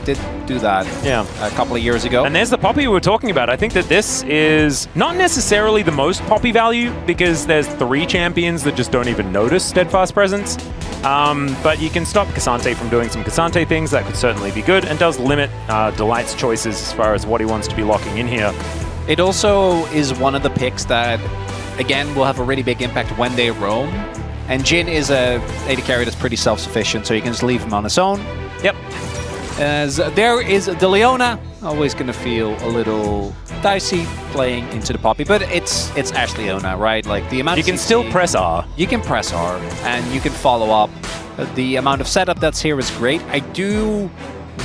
did do that a couple of years ago. And there's the Poppy we were talking about. I think that this is not necessarily the most Poppy value because there's 3 champions that just don't even notice Steadfast Presence. But you can stop Cassante from doing some Cassante things. That could certainly be good and does limit Delight's choices as far as what he wants to be locking in here. It also is one of the picks that, again, will have a really big impact when they roam. And Jhin is a AD carry that's pretty self-sufficient, so you can just leave him on his own. Yep. As there is the Leona, always going to feel a little dicey playing into the Poppy, but it's Ashley Leona, right? Like the amount you can still press R. You can press R, and you can follow up. The amount of setup that's here is great. I do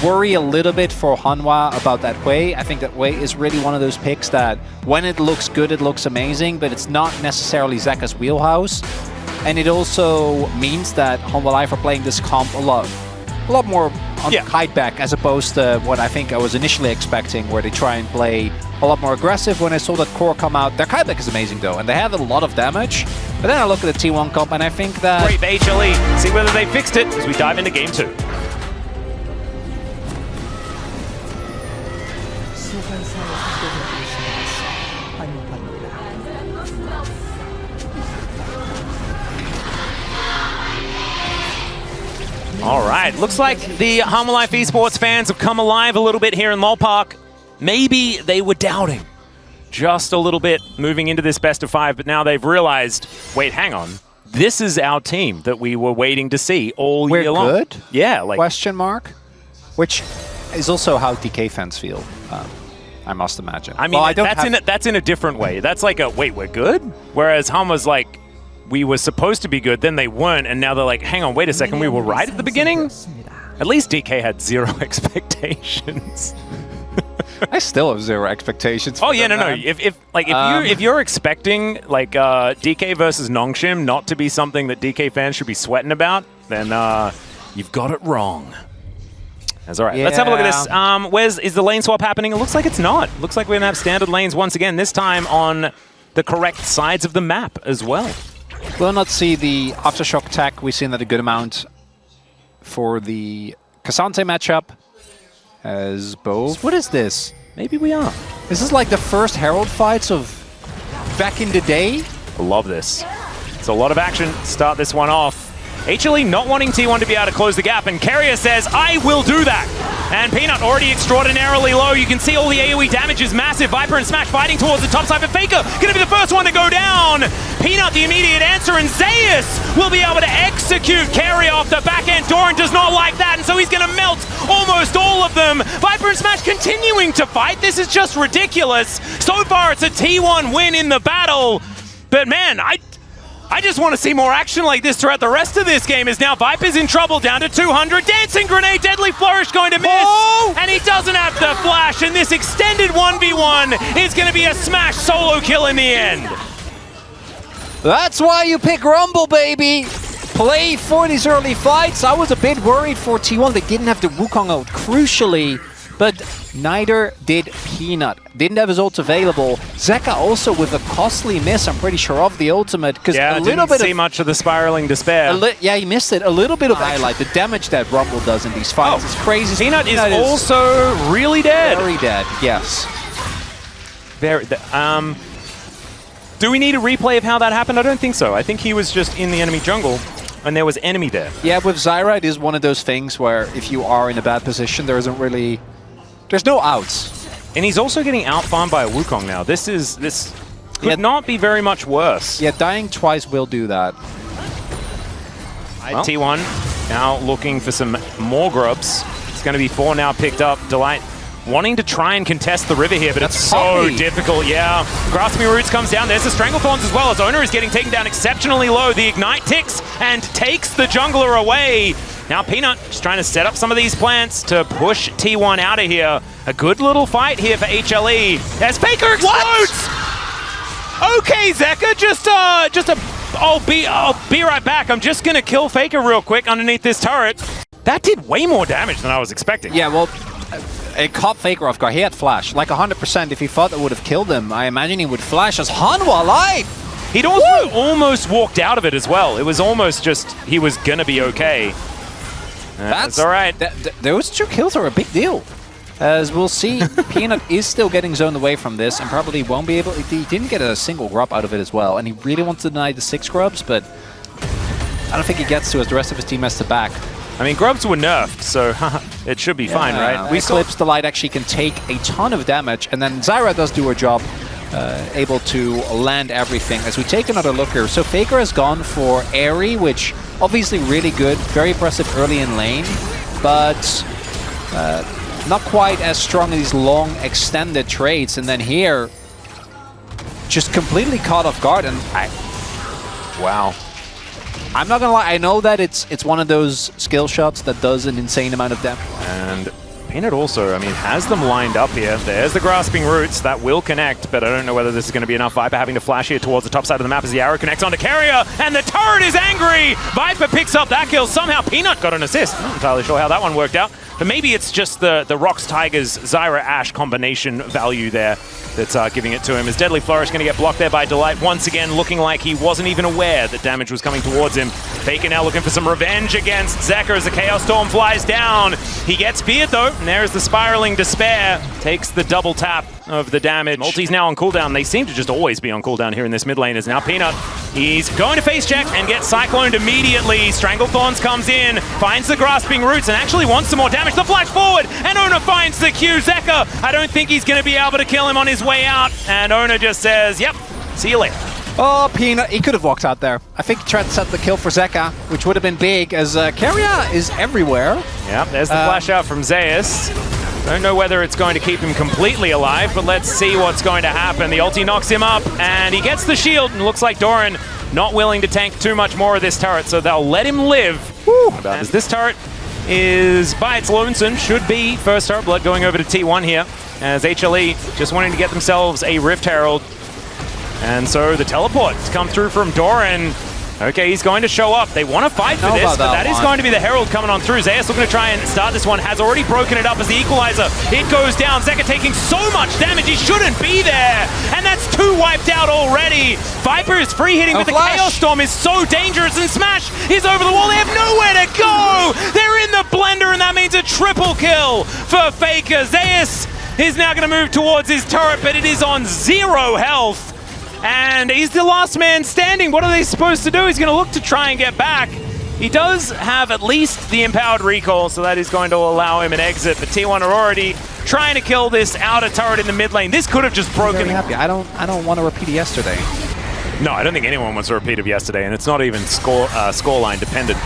worry a little bit for HANWHA about that Wei. I think that Wei is really one of those picks that when it looks good, it looks amazing, but it's not necessarily Zeka's wheelhouse. And it also means that HANWHA Life are playing this comp a lot more on the kite back as opposed to what I think I was initially expecting, where they try and play a lot more aggressive. When I saw that core come out, their kite back is amazing though, and they have a lot of damage. But then I look at the T1 comp and I think that... Great for HLE. See whether they fixed it as we dive into game 2. All right, looks like the HANWHA Life esports fans have come alive a little bit here in LoL Park. Maybe they were doubting just a little bit moving into this best of 5, but now they've realized, wait, hang on. This is our team that we were waiting to see all year long. We're good? Yeah. Like, question mark? Which is also how DK fans feel, I must imagine. I mean, well, that's in a different way. That's like a, wait, we're good? Whereas HANWHA's like, we were supposed to be good, then they weren't, and now they're like, hang on, wait a second, we were right at the beginning? At least DK had 0 expectations. I still have 0 expectations. Oh yeah, no. If you're expecting like DK versus Nongshim not to be something that DK fans should be sweating about, then you've got it wrong. That's all right. Let's have a look at this. Is the lane swap happening? It looks like it's not. Looks like we're gonna have standard lanes once again. This time on the correct sides of the map as well. We'll not see the Aftershock tech. We've seen that a good amount for the Cassante matchup. As both. What is this? Maybe we are. This is like the first Herald fights of back in the day. I love this. It's a lot of action. Start this one off. HLE not wanting T1 to be able to close the gap, and Carrier says, I will do that. And Peanut already extraordinarily low. You can see all the AoE damage is massive. Viper and Smash fighting towards the top side, but Faker going to be the first one to go down. Peanut the immediate answer, and ZEUS will be able to execute Carrier off the back end. Doran does not like that, and so he's going to melt almost all of them. Viper and Smash continuing to fight. This is just ridiculous. So far, it's a T1 win in the battle. But man, I just want to see more action like this throughout the rest of this game, as now Viper's in trouble, down to 200. Dancing Grenade, Deadly Flourish going to miss, and he doesn't have the flash, and this extended 1v1 is going to be a Smash solo kill in the end. That's why you pick Rumble, baby! Play for these early fights. I was a bit worried for T1. They didn't have the Wukong out crucially, but neither did Peanut. Didn't have his ult available. Zeka also with a costly miss, I'm pretty sure, of the ultimate. Yeah, didn't see much of the spiraling despair. Yeah, he missed it. A little bit of highlight. The damage that Rumble does in these fights is crazy. Peanut is also really dead. Very dead, yes. Very. Do we need a replay of how that happened? I don't think so. I think he was just in the enemy jungle, and there was enemy there. Yeah, with Zyra, it is one of those things where if you are in a bad position, there isn't really... There's no outs. And he's also getting out-farmed by a Wukong now. This could not be very much worse. Yeah, dying twice will do that. Well, T1 now looking for some more grubs. It's going to be 4 now picked up. Delight wanting to try and contest the river here, but it's so difficult. Yeah, Grasping Roots comes down. There's the Stranglethorns as well, as Owner is getting taken down exceptionally low. The Ignite ticks and takes the jungler away. Now Peanut just trying to set up some of these plants to push T1 out of here. A good little fight here for HLE as Faker explodes! Okay, Zeka, I'll be right back. I'm just gonna kill Faker real quick underneath this turret. That did way more damage than I was expecting. Yeah, well, it caught Faker off guard. He had flash, like 100%. If he thought that would have killed him, I imagine he would flash as HANWHA Life. He'd also almost walked out of it as well. It was almost just, he was gonna be okay. That's all right. Those 2 kills are a big deal. As we'll see, Peanut is still getting zoned away from this and probably won't be able... He didn't get a single grub out of it as well, and he really wants to deny the 6 grubs, but I don't think he gets to as the rest of his team has to back. I mean, grubs were nerfed, so it should be fine, right? We Eclipse Delight actually can take a ton of damage, and then Zyra does do her job, able to land everything. As we take another look here, so Faker has gone for Airy, which obviously really good, very impressive early in lane, but not quite as strong in these long extended trades. And then here, just completely caught off guard. And wow. I'm not gonna lie, I know that it's one of those skill shots that does an insane amount of damage. And Peanut also, I mean, has them lined up here. There's the grasping roots that will connect, but I don't know whether this is going to be enough. Viper having to flash here towards the top side of the map as the arrow connects onto Carrier, and the turret is angry! Viper picks up that kill. Somehow Peanut got an assist. Not entirely sure how that one worked out, but maybe it's just the Rocks Tigers Zyra Ashe combination value there that's giving it to him. His Deadly Flourish going to get blocked there by Delight, once again looking like he wasn't even aware that damage was coming towards him. Faker now looking for some revenge against Zekker as the Chaos Storm flies down. He gets speared though, and there's the Spiraling Despair. Takes the double tap of the damage. Multi's now on cooldown. They seem to just always be on cooldown here in this mid lane. As now Peanut, he's going to face check and get cycloned immediately. Stranglethorns comes in, finds the Grasping Roots, and actually wants some more damage. The flash forward, and Ona finds the Q. Zekker, I don't think he's going to be able to kill him on his way out. And Ona just says, yep, see you later. Oh, Peanut, he could have walked out there. I think he tried to set the kill for Zekker, which would have been big, as Carrier is everywhere. Yep, there's the flash out from ZEUS. Don't know whether it's going to keep him completely alive, but let's see what's going to happen. The ulti knocks him up, and he gets the shield, and looks like Doran not willing to tank too much more of this turret, so they'll let him live. As this turret is by its lonesome, should be first turret blood going over to T1 here, as HLE just wanting to get themselves a Rift Herald. And so the teleports come through from Doran. Okay, he's going to show up. They want to fight for this, but that is going to be the Herald coming on through. ZEUS looking to try and start this one. Has already broken it up as the equalizer. It goes down. Zekker taking so much damage. He shouldn't be there. And that's 2 wiped out already. Viper is free hitting, but the Chaos Storm is so dangerous. And Smash is over the wall. They have nowhere to go. They're in the blender, and that means a triple kill for Faker. ZEUS is now going to move towards his turret, but it is on 0 health. And he's the last man standing. What are they supposed to do? He's going to look to try and get back. He does have at least the empowered recall, so that is going to allow him an exit. But T1 are already trying to kill this outer turret in the mid lane. This could have just broken. I don't want to repeat yesterday. No, I don't think anyone wants to repeat of yesterday, and it's not even scoreline dependent.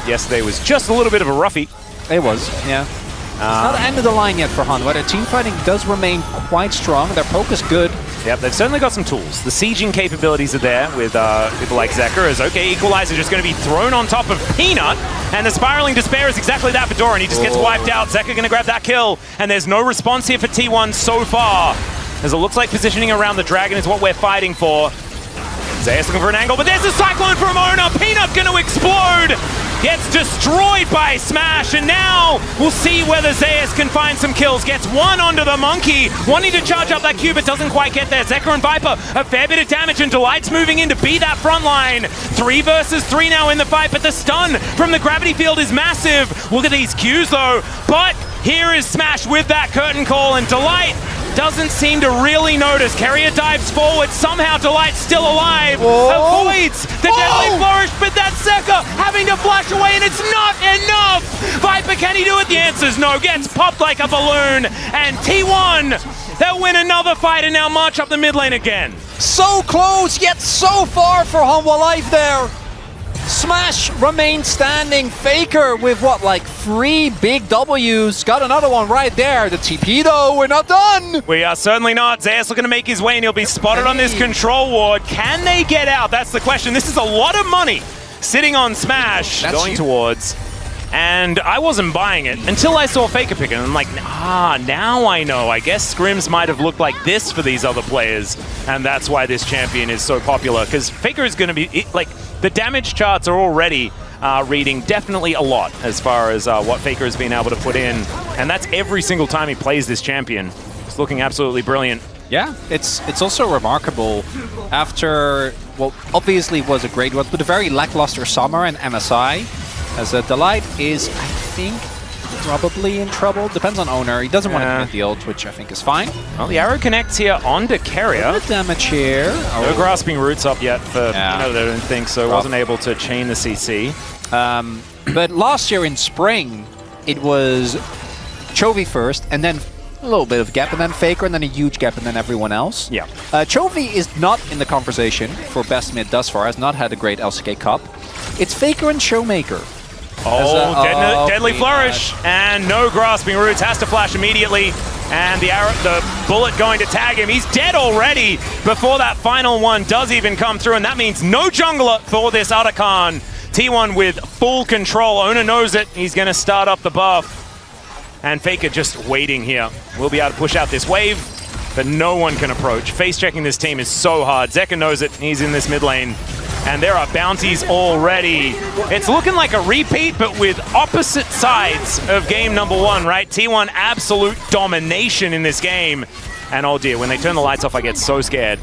Yesterday was just a little bit of a roughie. It was, yeah. It's not the end of the line yet for HANWHA. Their team fighting does remain quite strong. Their poke is good. Yep, they've certainly got some tools. The sieging capabilities are there with people like Zekker. As okay, Equalizer just going to be thrown on top of Peanut, and the Spiraling Despair is exactly that for Doran. He just gets wiped out. Zekker going to grab that kill, and there's no response here for T1 so far. As it looks like positioning around the Dragon is what we're fighting for. ZEUS looking for an angle, but there's a Cyclone from Ona. Peanut going to explode. Gets destroyed by Smash, and now we'll see whether ZEUS can find some kills. Gets one onto the Monkey, wanting to charge up that Q, but doesn't quite get there. Zekker and Viper, a fair bit of damage, and Delight's moving in to be that front line. 3 versus 3 now in the fight, but the stun from the gravity field is massive. Look at these Qs though, but here is Smash with that curtain call, and Delight doesn't seem to really notice. Carrier dives forward, somehow Delight's still alive. Avoids the Deadly Flourish, but that's Zekker having to flash away, and it's not enough. Viper, can he do it? The answer's no. Gets popped like a balloon, and T1, they'll win another fight and now march up the mid lane again. So close, yet so far for HANWHA Life there. Smash remains standing. Faker with what, like 3 big W's. Got another one right there. The TP though, we're not done. We are certainly not. ZEUS looking to make his way, and he'll be spotted on this control ward. Can they get out? That's the question. This is a lot of money sitting on Smash. Going towards. And I wasn't buying it until I saw Faker pick it. And I'm like, now I know. I guess scrims might have looked like this for these other players. And that's why this champion is so popular. Because Faker is going to be, like, the damage charts are already reading definitely a lot as far as what Faker has been able to put in. And that's every single time he plays this champion. It's looking absolutely brilliant. Yeah, it's also remarkable after, well, obviously was a great one, but a very lackluster summer in MSI. As a Delight is, I think probably in trouble. Depends on owner. He doesn't want to commit the ult, which I think is fine. Well, the arrow connects here onto Carrier. Good damage here. No grasping roots up yet for I don't think so. Wasn't able to chain the CC. But last year in spring, it was Chovy first, and then a little bit of gap, and then Faker, and then a huge gap, and then everyone else. Yeah. Chovy is not in the conversation for best mid thus far, has not had a great LCK Cup. It's Faker and Showmaker. Oh, deadly flourish, and no grasping roots, has to flash immediately, and the bullet going to tag him. He's dead already before that final one does even come through, and that means no jungler for this Arakan. T1 with full control. Owner knows it. He's going to start up the buff. And Faker just waiting here. We'll be able to push out this wave, but no one can approach. Face-checking this team is so hard. Zeka knows it. He's in this mid lane. And there are bounties already. It's looking like a repeat, but with opposite sides of game number 1, right? T1 absolute domination in this game. And oh dear, when they turn the lights off, I get so scared.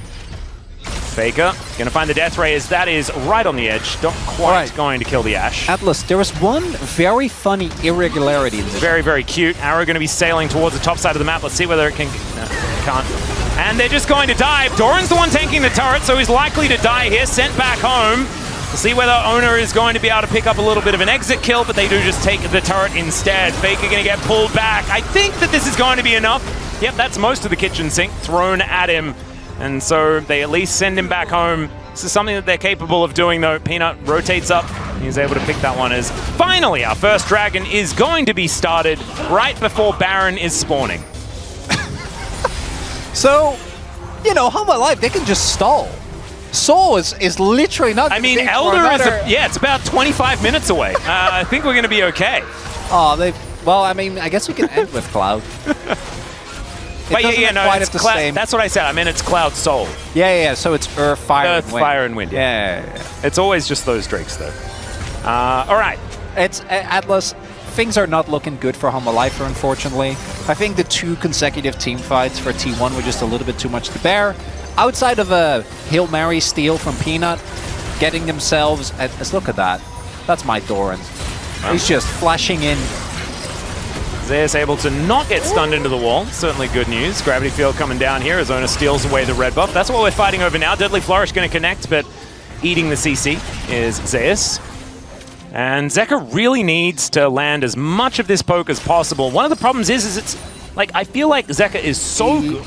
Faker gonna find the death ray as that is right on the edge. Not quite going to kill the Ashe. Atlas, there was one very funny irregularity in this. Very, very cute. Arrow gonna be sailing towards the top side of the map. Let's see whether it can... No, it can't. And they're just going to dive. Doran's the one tanking the turret, so he's likely to die here. Sent back home. We'll see whether Owner is going to be able to pick up a little bit of an exit kill, but they do just take the turret instead. Faker gonna get pulled back. I think that this is going to be enough. Yep, that's most of the kitchen sink thrown at him. And so they at least send him back home. This is something that they're capable of doing, though. Peanut rotates up. He's able to pick that one as finally our first dragon is going to be started right before Baron is spawning. So, you know, HANWHA Live, they can just stall. Soul is literally not... I mean, Elder is... it's about 25 minutes away. I think we're going to be okay. Oh, well, I mean, I guess we can end with Cloud. But yeah, no, it's that's what I said. I mean, it's Cloud Soul. Yeah, so it's Earth, Fire, and Wind. Fire, and Wind. Yeah. It's always just those drakes, though. All right. It's Atlas. Things are not looking good for HANWHA Life, unfortunately. I think the 2 consecutive team fights for T1 were just a little bit too much to bear. Outside of a Hail Mary steal from Peanut, getting themselves... Let's look at that. That's my Doran. He's just flashing in. Zeus able to not get stunned into the wall. Certainly good news. Gravity Field coming down here as Owner steals away the red buff. That's what we're fighting over now. Deadly Flourish going to connect, but eating the CC is Zeus. And Zeka really needs to land as much of this poke as possible. One of the problems is it's like, I feel like Zeka is so good.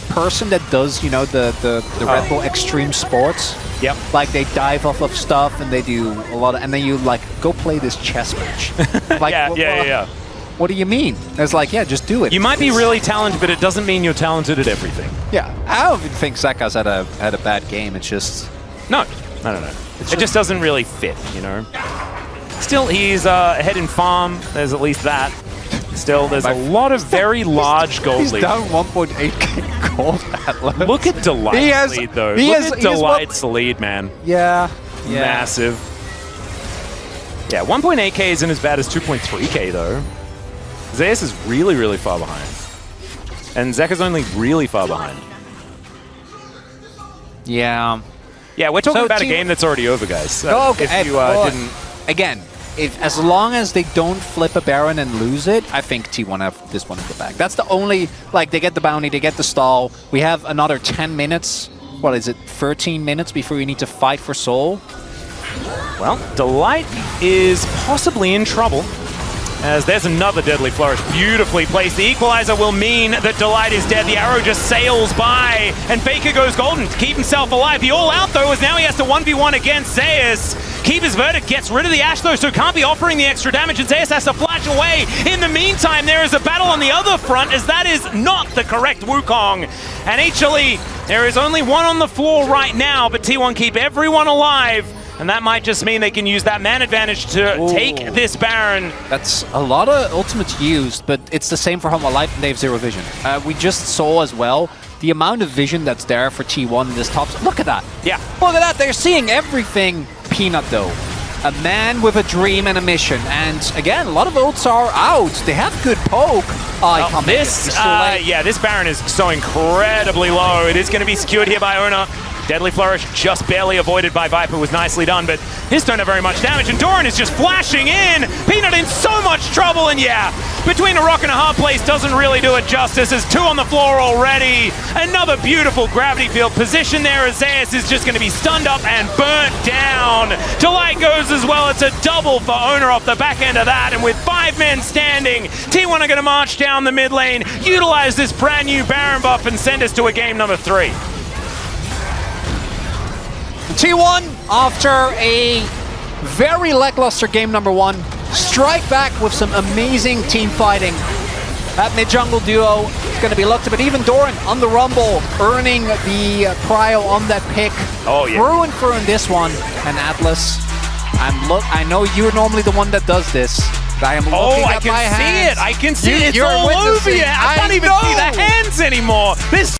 Person that does, you know, the Red Bull extreme sports. Yep. Like they dive off of stuff and they do a lot of, and then you like, go play this chess match. Like, yeah. What do you mean? It's like, yeah, just do it. You might be really talented, but it doesn't mean you're talented at everything. Yeah, I don't even think Zeka's had a bad game. It's just... No. It just doesn't really fit, you know? Still, he's ahead in farm. There's at least that. Still, there's a lot of very large gold lead. He's down 1.8k gold, Atlas. Look at Delight's lead, though. Look at Delight's lead, man. Yeah. Massive. Yeah, 1.8k isn't as bad as 2.3k, though. Zeus is really, really far behind. And Zeka's only really far behind. Yeah. Yeah, we're talking about a game that's already over, guys. Okay. If you didn't... Again, as long as they don't flip a Baron and lose it, I think T1 have this one in the bag. That's the only... Like, they get the bounty, they get the stall. We have another 10 minutes. What is it? 13 minutes before we need to fight for Soul. Well, Delight is possibly in trouble. As there's another Deadly Flourish, beautifully placed. The Equalizer will mean that Delight is dead. The arrow just sails by, and Faker goes golden to keep himself alive. The all-out, though, is now he has to 1v1 against Zeus. Keeper's Verdict gets rid of the Ashe, though, so can't be offering the extra damage, and Zeus has to flash away. In the meantime, there is a battle on the other front, as that is not the correct Wukong. And HLE, there is only one on the floor right now, but T1 keep everyone alive. And that might just mean they can use that man advantage to take this Baron. That's a lot of ultimates used, but it's the same for HANWHA Life and they have zero vision. We just saw as well the amount of vision that's there for T1 in this top. Look at that. Yeah. Look at that. They're seeing everything. Peanut, though. A man with a dream and a mission. And again, a lot of ults are out. They have good poke. This Baron is so incredibly low. It is going to be secured here by Owner. Deadly Flourish just barely avoided by Viper was nicely done, but his don't have very much damage, and Doran is just flashing in. Peanut in so much trouble, and yeah, between a rock and a hard place doesn't really do it justice. There's 2 on the floor already. Another beautiful gravity field position there as Zeus is just going to be stunned up and burnt down. Delight goes as well. It's a double for Owner off the back end of that, and with 5 men standing, T1 are going to march down the mid lane, utilize this brand new Baron buff, and send us to a game number 3. T1, after a very lackluster game number 1, strike back with some amazing team fighting. That mid-jungle duo is going to be looked at, but even Doran on the Rumble, earning the prio on that pick. Oh, yeah. Through and through in this one. And Atlas, I know you're normally the one that does this, but I am looking at my hands. I can see it. I can see it. It's all over you. I can't even see the hands anymore. This